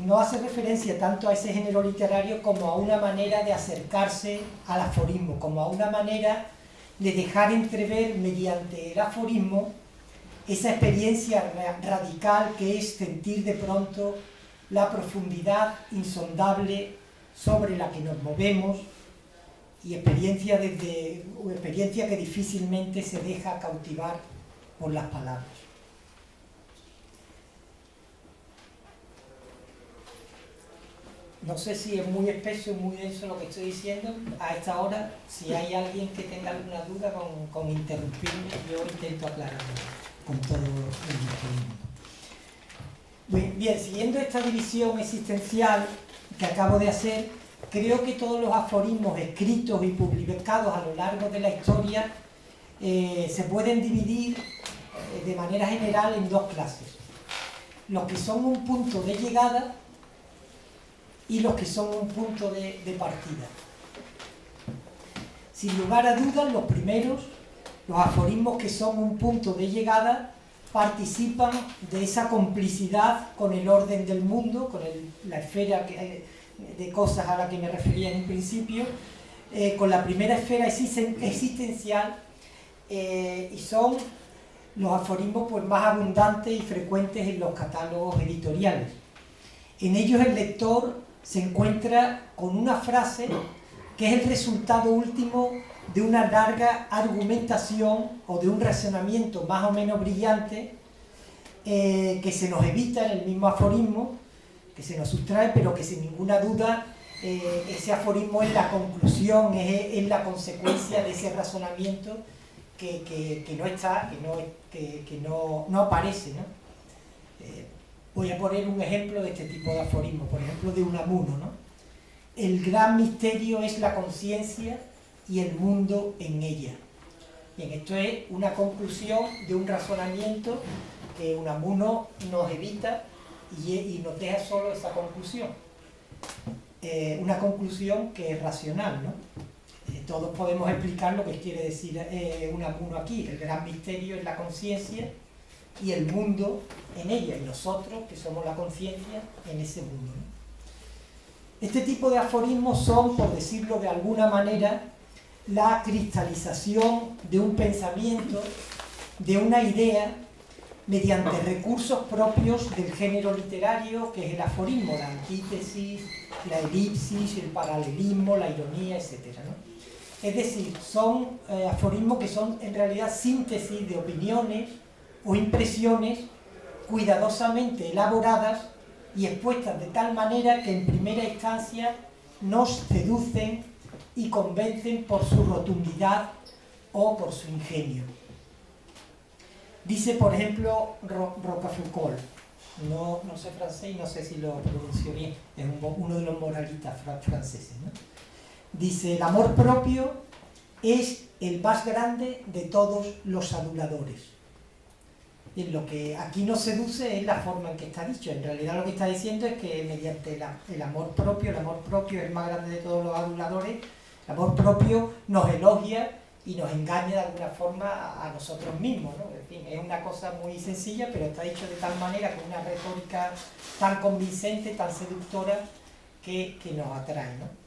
no hace referencia tanto a ese género literario como a una manera de acercarse al aforismo, como a una manera de dejar entrever mediante el aforismo esa experiencia radical que es sentir de pronto la profundidad insondable sobre la que nos movemos y experiencia que difícilmente se deja cautivar por las palabras. No sé si es muy espeso y muy denso lo que estoy diciendo a esta hora. Si hay alguien que tenga alguna duda con interrumpirme, yo intento aclararlo con todo el mundo. Bien, siguiendo esta división existencial que acabo de hacer, creo que todos los aforismos escritos y publicados a lo largo de la historia se pueden dividir de manera general en dos clases. Los que son un punto de llegada y los que son un punto de partida. Sin lugar a dudas, los primeros, los aforismos que son un punto de llegada, participan de esa complicidad con el orden del mundo, con la esfera de cosas a la que me refería en un principio, con la primera esfera existencial, y son los aforismos pues, más abundantes y frecuentes en los catálogos editoriales. En ellos el lector se encuentra con una frase que es el resultado último de una larga argumentación o de un razonamiento más o menos brillante que se nos evita en el mismo aforismo, que se nos sustrae, pero que sin ninguna duda ese aforismo es la conclusión, es la consecuencia de ese razonamiento que no está, que no aparece, ¿no? Voy a poner un ejemplo de este tipo de aforismo, por ejemplo de Unamuno, ¿no? El gran misterio es la conciencia y el mundo en ella. Bien, esto es una conclusión de un razonamiento que Unamuno nos evita y nos deja solo esa conclusión. Una conclusión que es racional, ¿no? Todos podemos explicar lo que quiere decir Unamuno aquí. El gran misterio es la conciencia y el mundo en ella, y nosotros, que somos la conciencia, en ese mundo, ¿no? Este tipo de aforismos son, por decirlo de alguna manera, la cristalización de un pensamiento, de una idea, mediante recursos propios del género literario, que es el aforismo, la antítesis, la elipsis, el paralelismo, la ironía, etc., ¿no? Es decir, son aforismos que son en realidad síntesis de opiniones o impresiones cuidadosamente elaboradas y expuestas de tal manera que en primera instancia nos seducen y convencen por su rotundidad o por su ingenio. Dice, por ejemplo, Rochefoucauld, no sé francés y no sé si lo pronuncio bien, es uno de los moralistas franceses, ¿no? Dice, el amor propio es el más grande de todos los aduladores. Y lo que aquí nos seduce es la forma en que está dicho. En realidad lo que está diciendo es que mediante el amor propio es el más grande de todos los aduladores, el amor propio nos elogia y nos engaña de alguna forma a nosotros mismos, ¿no? En fin, es una cosa muy sencilla, pero está dicho de tal manera, con una retórica tan convincente, tan seductora, que nos atrae, ¿no?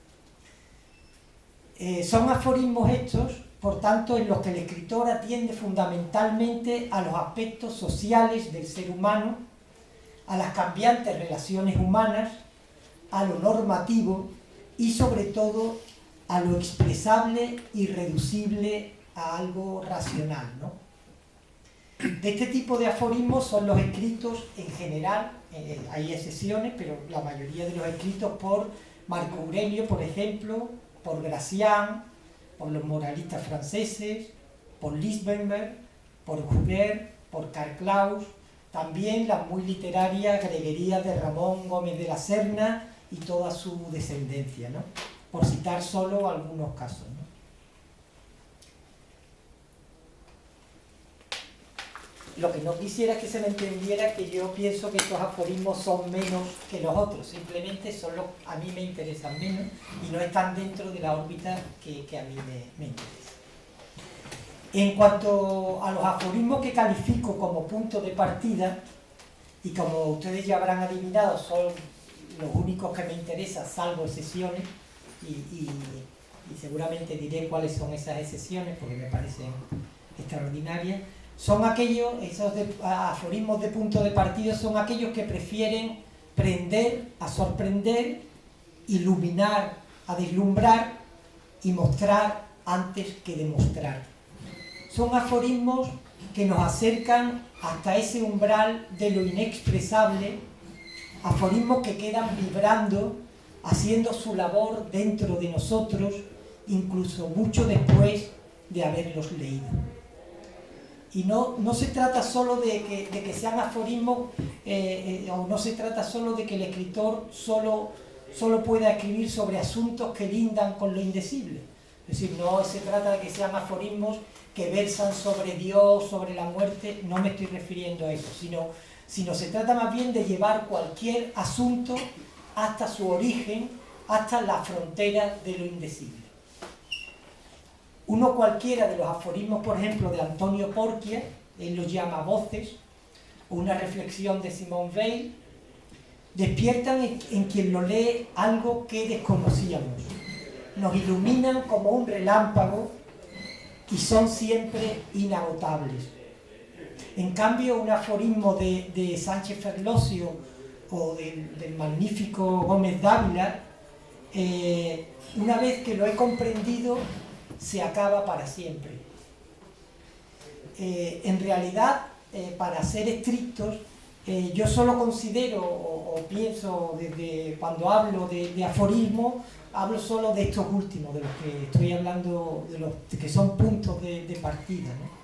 Son aforismos estos, por tanto, en los que el escritor atiende fundamentalmente a los aspectos sociales del ser humano, a las cambiantes relaciones humanas, a lo normativo y sobre todo a lo expresable y reducible a algo racional, ¿no? De este tipo de aforismos son los escritos en general, hay excepciones, pero la mayoría de los escritos por Marco Aurelio, por ejemplo, por Gracián, por los moralistas franceses, por Lichtenberg, por Joubert, por Karl Kraus, también las muy literarias greguerías de Ramón Gómez de la Serna y toda su descendencia, ¿no? Por citar solo algunos casos, ¿no? Lo que no quisiera es que se me entendiera que yo pienso que estos aforismos son menos que los otros, simplemente son los que a mí me interesan menos y no están dentro de la órbita que a mí me interesa. En cuanto a los aforismos que califico como punto de partida, y como ustedes ya habrán adivinado, son los únicos que me interesan, salvo excepciones, y seguramente diré cuáles son esas excepciones porque me parecen extraordinarias, son aquellos, esos aforismos de punto de partida son aquellos que prefieren prender a sorprender, iluminar a deslumbrar y mostrar antes que demostrar. Son aforismos que nos acercan hasta ese umbral de lo inexpresable, aforismos que quedan vibrando, haciendo su labor dentro de nosotros, incluso mucho después de haberlos leído. Y no se trata solo de que sean aforismos, o no se trata solo de que el escritor solo pueda escribir sobre asuntos que lindan con lo indecible. Es decir, no se trata de que sean aforismos que versan sobre Dios, sobre la muerte, no me estoy refiriendo a eso, sino se trata más bien de llevar cualquier asunto hasta su origen, hasta la frontera de lo indecible. Uno cualquiera de los aforismos, por ejemplo, de Antonio Porcia, él los llama voces, o una reflexión de Simone Weil, despiertan en quien lo lee algo que desconocíamos, nos iluminan como un relámpago y son siempre inagotables. En cambio, un aforismo de Sánchez Ferlosio o del magnífico Gómez Dávila, una vez que lo he comprendido, se acaba para siempre. En realidad, para ser estrictos, yo solo considero o pienso desde cuando hablo de aforismo, hablo solo de estos últimos, de los que estoy hablando, de los que son puntos de partida, ¿no?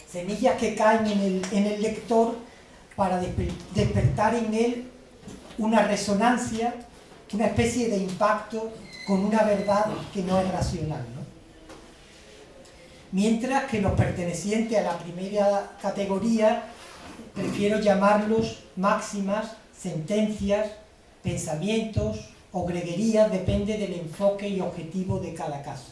Semillas que caen en el lector para despertar en él una resonancia, una especie de impacto con una verdad que no es racional, ¿no? Mientras que los pertenecientes a la primera categoría prefiero llamarlos máximas, sentencias, pensamientos o greguerías, depende del enfoque y objetivo de cada caso.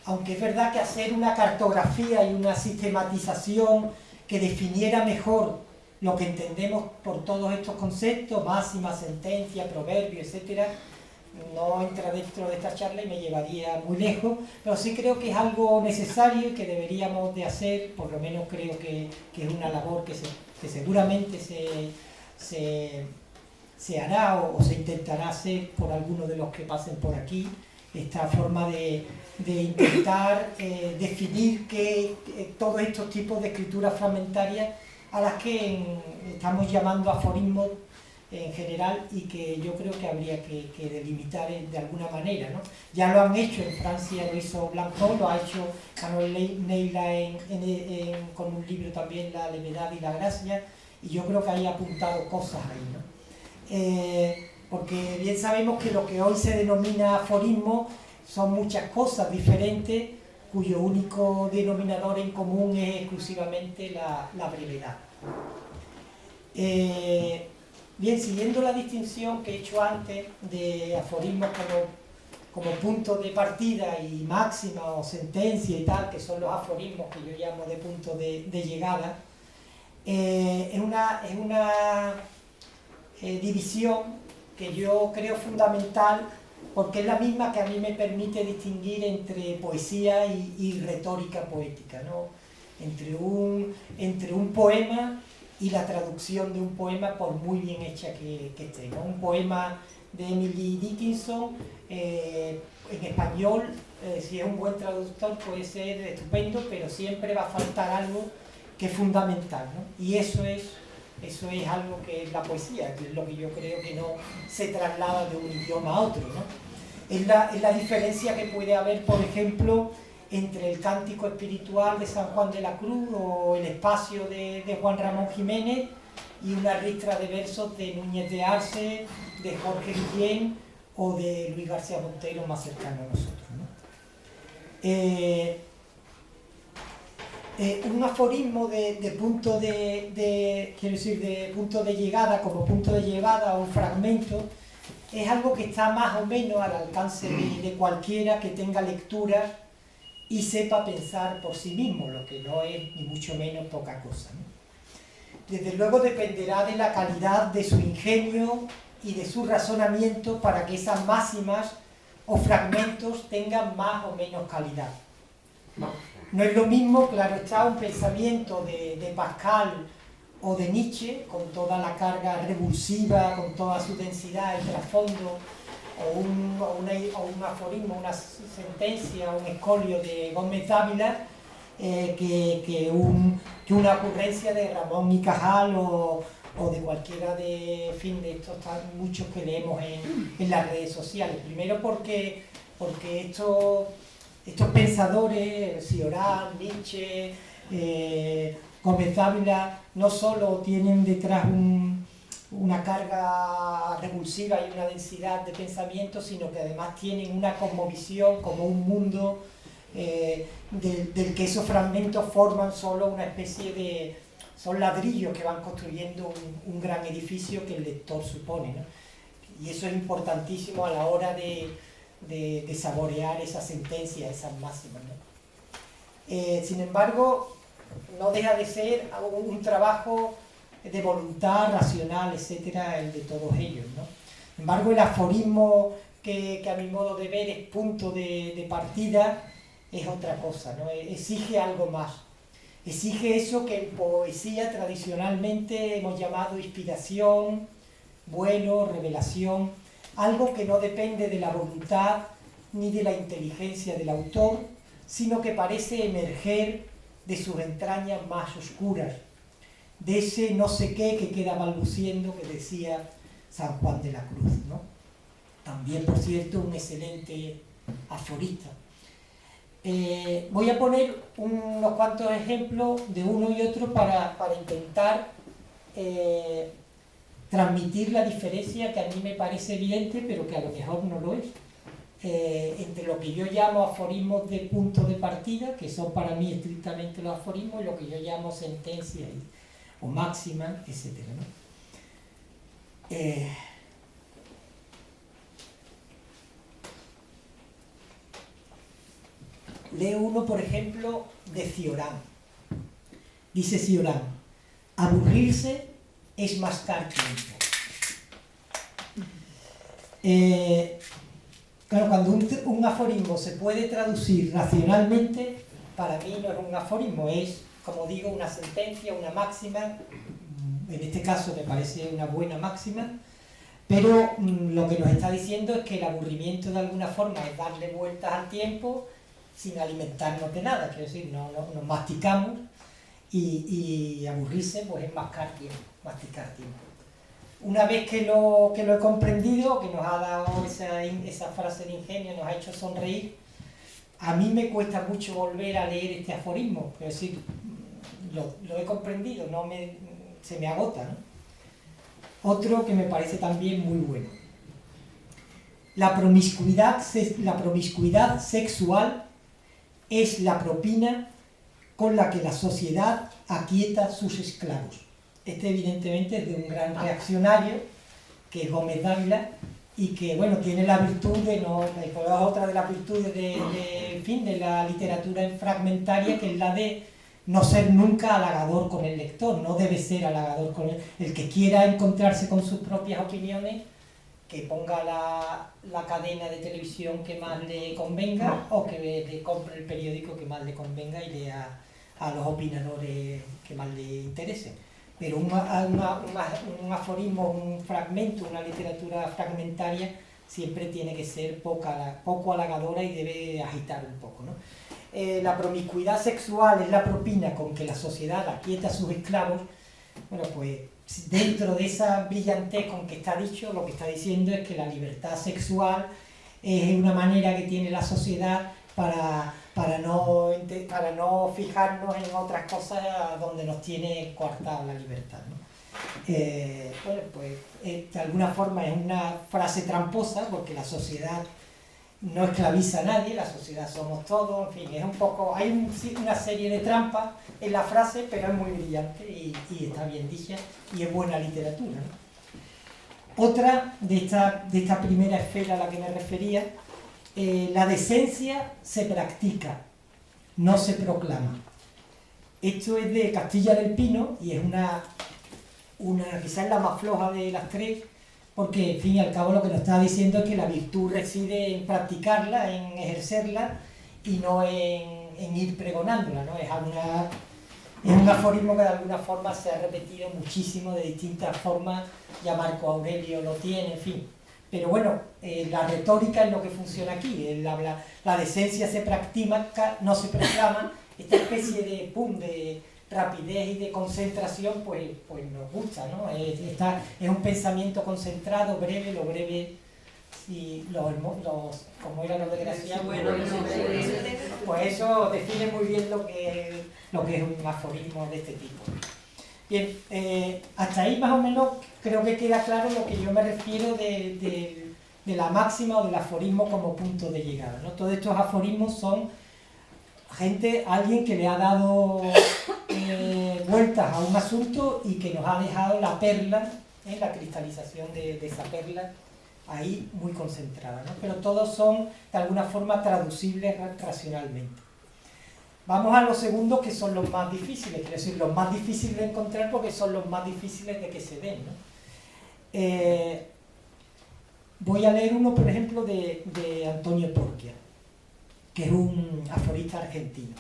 Aunque es verdad que hacer una cartografía y una sistematización que definiera mejor lo que entendemos por todos estos conceptos, máxima, sentencia, proverbio, etcétera, no entra dentro de esta charla y me llevaría muy lejos, pero sí creo que es algo necesario y que deberíamos de hacer, por lo menos creo que es una labor que seguramente se hará o se intentará hacer por algunos de los que pasen por aquí, esta forma de intentar definir todos estos tipos de escrituras fragmentarias a las que estamos llamando aforismos en general y que yo creo que habría que delimitar de alguna manera, ¿no? Ya lo han hecho en Francia, lo hizo Blanco, lo ha hecho Manuel Neila con un libro también, La levedad y la gracia, y yo creo que hay apuntado cosas ahí, ¿no? Porque bien sabemos que lo que hoy se denomina aforismo son muchas cosas diferentes cuyo único denominador en común es exclusivamente la brevedad. Bien, siguiendo la distinción que he hecho antes de aforismos como punto de partida y máxima o sentencia y tal, que son los aforismos que yo llamo de punto de llegada, es una división que yo creo fundamental porque es la misma que a mí me permite distinguir entre poesía y retórica poética, ¿no? Entre un poema y la traducción de un poema, por muy bien hecha que esté, ¿no? Un poema de Emily Dickinson en español, si es un buen traductor puede ser estupendo, pero siempre va a faltar algo que es fundamental, ¿no? Y eso es algo que es la poesía, que es lo que yo creo que no se traslada de un idioma a otro, ¿no? Es la diferencia que puede haber, por ejemplo, entre el Cántico Espiritual de San Juan de la Cruz o el Espacio de Juan Ramón Jiménez y una ristra de versos de Núñez de Arce, de Jorge Guillén o de Luis García Montero, más cercano a nosotros, ¿no? Un aforismo de punto de punto de llegada, como punto de llegada o un fragmento, es algo que está más o menos al alcance de cualquiera que tenga lectura y sepa pensar por sí mismo, lo que no es ni mucho menos poca cosa, ¿no? desde luego dependerá de la calidad de su ingenio y de su razonamiento para que esas máximas o fragmentos tengan más o menos calidad. No es lo mismo, claro está, un pensamiento de Pascal o de Nietzsche, con toda la carga revulsiva, con toda su densidad, el trasfondo, o un aforismo, una sentencia, un escolio de Gómez Dávila, que una ocurrencia de Ramón y Cajal o de cualquiera de estos muchos que leemos en las redes sociales. Primero porque estos pensadores, Cioran, Nietzsche, Gómez Dávila, no solo tienen detrás una carga revulsiva y una densidad de pensamiento, sino que además tienen una cosmovisión como un mundo del que esos fragmentos forman solo una especie de... son ladrillos que van construyendo un gran edificio que el lector supone, ¿no? Y eso es importantísimo a la hora de saborear esas sentencias, esas máximas, ¿no? Sin embargo, no deja de ser un trabajo de voluntad racional, etcétera, el de todos ellos, ¿no? Sin embargo, el aforismo que a mi modo de ver es punto de partida es otra cosa, ¿no? Exige algo más. Exige eso que en poesía tradicionalmente hemos llamado inspiración, vuelo, revelación, algo que no depende de la voluntad ni de la inteligencia del autor, sino que parece emerger de sus entrañas más oscuras, de ese no sé qué que queda balbuciendo que decía San Juan de la Cruz, ¿no? También, por cierto, un excelente aforista. Voy a poner unos cuantos ejemplos de uno y otro para intentar transmitir la diferencia que a mí me parece evidente, pero que a lo mejor no lo es, entre lo que yo llamo aforismos de punto de partida, que son para mí estrictamente los aforismos, y lo que yo llamo sentencias o máximas, etc., ¿no? Leo uno, por ejemplo, de Cioran. Dice Cioran: aburrirse es mascar tiempo. Claro, cuando un aforismo se puede traducir racionalmente, para mí no es un aforismo, es, como digo, una sentencia, una máxima. En este caso me parece una buena máxima, pero lo que nos está diciendo es que el aburrimiento de alguna forma es darle vueltas al tiempo sin alimentarnos de nada, quiero decir, nos masticamos y aburrirse pues es masticar tiempo. Una vez que lo he comprendido, que nos ha dado esa frase de ingenio, nos ha hecho sonreír, a mí me cuesta mucho volver a leer este aforismo, es decir, lo he comprendido, se me agota, ¿no? Otro que me parece también muy bueno: la promiscuidad sexual es la propina con la que la sociedad aquieta sus esclavos. Este evidentemente es de un gran reaccionario, que es Gómez Dávila, y que, bueno, tiene la virtud de otra de las virtudes de la literatura fragmentaria, que es la de no ser nunca halagador con el lector, no debe ser halagador con él. El que quiera encontrarse con sus propias opiniones, que ponga la cadena de televisión que más le convenga, o que compre el periódico que más le convenga y lea a los opinadores que más le interesen. Pero un aforismo, un fragmento, una literatura fragmentaria siempre tiene que ser poco halagadora y debe agitar un poco, ¿no? La promiscuidad sexual es la propina con que la sociedad aquieta a sus esclavos. Bueno, pues dentro de esa brillantez con que está dicho, lo que está diciendo es que la libertad sexual es una manera que tiene la sociedad para no fijarnos en otras cosas donde nos tiene coartada la libertad, ¿no? Bueno, pues de alguna forma es una frase tramposa, porque la sociedad no esclaviza a nadie, la sociedad somos todos, en fin, es un poco, hay una serie de trampas en la frase, pero es muy brillante y está bien dicha y es buena literatura, ¿no? Otra de esta primera esfera a la que me refería: la decencia se practica, no se proclama. Esto es de Castilla del Pino y es una quizás la más floja de las tres, porque al fin y al cabo lo que nos está diciendo es que la virtud reside en practicarla, en ejercerla y no en ir pregonándola, ¿no? Es un aforismo que de alguna forma se ha repetido muchísimo de distintas formas, ya Marco Aurelio lo tiene, en fin. Pero bueno, la retórica es lo que funciona aquí, la decencia se practica, no se proclama, esta especie de rapidez y de concentración pues nos gusta, ¿no? Es un pensamiento concentrado, breve, lo breve, y como era lo de Gracián, pues eso define muy bien lo que es un aforismo de este tipo. Bien, hasta ahí más o menos creo que queda claro lo que yo me refiero de la máxima o del aforismo como punto de llegada, ¿no? Todos estos aforismos son alguien que le ha dado vueltas a un asunto y que nos ha dejado la perla, la cristalización de esa perla ahí muy concentrada, ¿no? Pero todos son de alguna forma traducibles racionalmente. Vamos a los segundos, que son los más difíciles, quiero decir, los más difíciles de encontrar porque son los más difíciles de que se den, ¿no? Voy a leer uno, por ejemplo, de Antonio Torquia, que es un aforista argentino.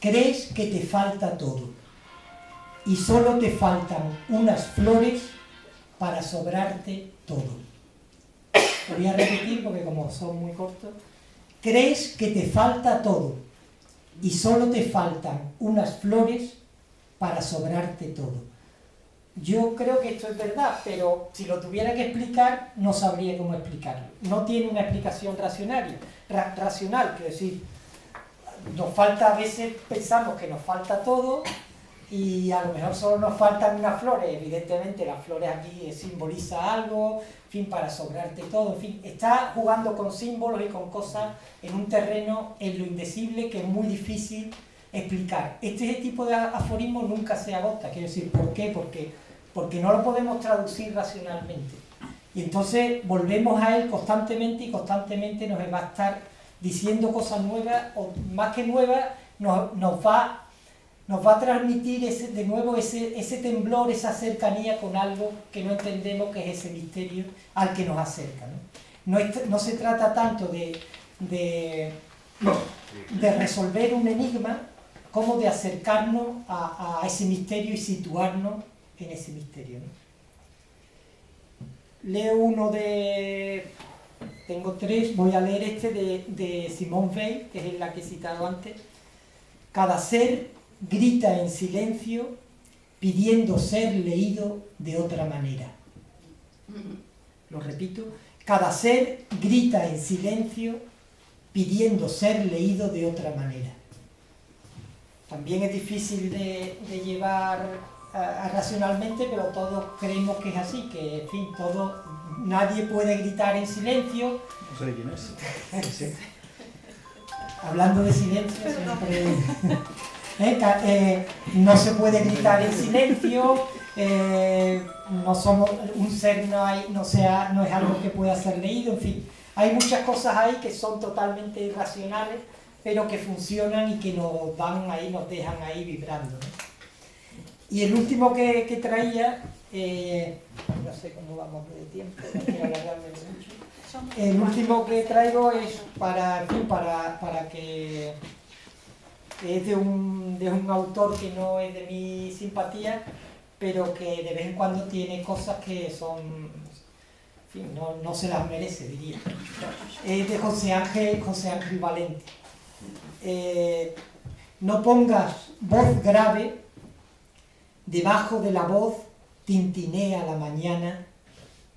Crees que te falta todo y solo te faltan unas flores para sobrarte todo. Voy a repetir porque como son muy cortos. Crees que te falta todo y solo te faltan unas flores para sobrarte todo. Yo creo que esto es verdad, pero si lo tuviera que explicar, no sabría cómo explicarlo. No tiene una explicación racional, quiero decir, nos falta, a veces pensamos que nos falta todo y a lo mejor solo nos faltan unas flores. Evidentemente las flores aquí simboliza algo, en fin, para sobrarte todo, en fin, está jugando con símbolos y con cosas en un terreno, en lo indecible, que es muy difícil explicar. Este tipo de aforismo nunca se agota, quiero decir, ¿por qué? Porque no lo podemos traducir racionalmente. Y entonces volvemos a él constantemente y constantemente nos va a estar diciendo cosas nuevas, o más que nuevas, nos va a transmitir de nuevo ese temblor, esa cercanía con algo que no entendemos, que es ese misterio al que nos acerca, ¿no? No se trata tanto de resolver un enigma como de acercarnos a ese misterio y situarnos en ese misterio, ¿no? Leo uno tengo tres, voy a leer este de Simone Weil, que es la que he citado antes. Cada ser grita en silencio pidiendo ser leído de otra manera. Lo repito, cada ser grita en silencio pidiendo ser leído de otra manera. También es difícil de llevar racionalmente, pero todos creemos que es así, que en fin, nadie puede gritar en silencio. No sé quién es. Sí. Hablando de silencio, siempre no se puede gritar en silencio, no somos un ser, no es algo que pueda ser leído, en fin, hay muchas cosas ahí que son totalmente irracionales, pero que funcionan y que nos dejan ahí vibrando, ¿no? Y el último que traía, no sé cómo vamos de tiempo, no quiero alargarme mucho. El último que traigo es para que es de un autor que no es de mi simpatía, pero que de vez en cuando tiene cosas que son, en fin, no se las merece, diría. Es de José Ángel Valente. No pongas voz grave, debajo de la voz tintinea la mañana,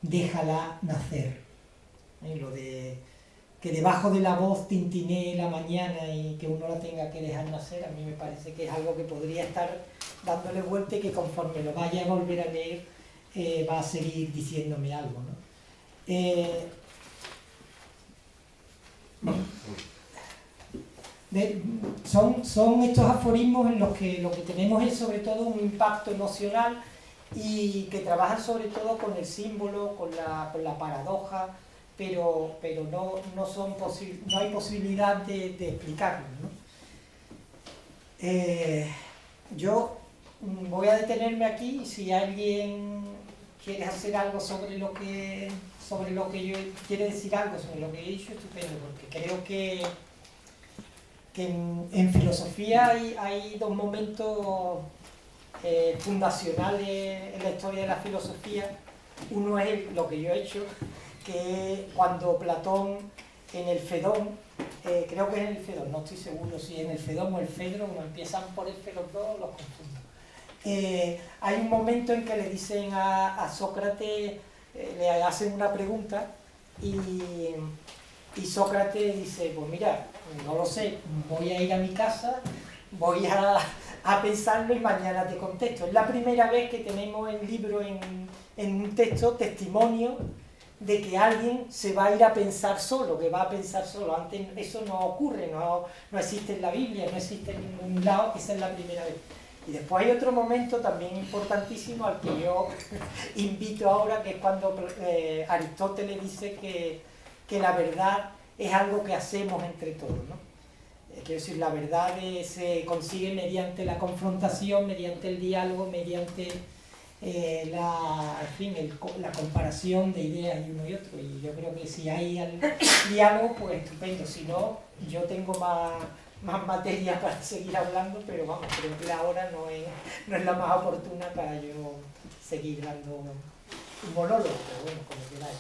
déjala nacer. Lo de que debajo de la voz tintinee la mañana y que uno la tenga que dejar nacer, a mí me parece que es algo que podría estar dándole vuelta y que conforme lo vaya a volver a leer va a seguir diciéndome algo, ¿no? Son estos aforismos en los que lo que tenemos es sobre todo un impacto emocional y que trabajan sobre todo con el símbolo, con la paradoja, pero no hay posibilidad de explicarlo, ¿no? Yo voy a detenerme aquí y si alguien quiere hacer algo sobre lo que yo quiere decir algo sobre lo que he dicho, estupendo, porque creo que en filosofía hay dos momentos fundacionales en la historia de la filosofía. Uno es lo que yo he hecho, que es cuando Platón en el Fedón, creo que es en el Fedón, no estoy seguro si en el Fedón o el Fedro, como empiezan por el los dos, los confundo. Hay un momento en que le dicen a Sócrates, le hacen una pregunta y Sócrates dice, pues mira, no lo sé, voy a ir a mi casa, voy a pensarlo y mañana te contesto. Es la primera vez que tenemos el libro en un texto testimonio de que alguien se va a ir a pensar solo, que va a pensar solo. Antes eso no ocurre, no existe en la Biblia, no existe en ningún lado, esa es la primera vez. Y después hay otro momento también importantísimo al que yo invito ahora, que es cuando Aristóteles dice que la verdad es algo que hacemos entre todos, ¿no? Quiero decir, la verdad se consigue mediante la confrontación, mediante el diálogo, mediante la comparación de ideas de uno y otro. Y yo creo que si hay diálogo, pues estupendo. Si no, yo tengo más materia para seguir hablando, pero vamos, creo que la hora no es la más oportuna para yo seguir dando un monólogo, pero bueno, como queráis.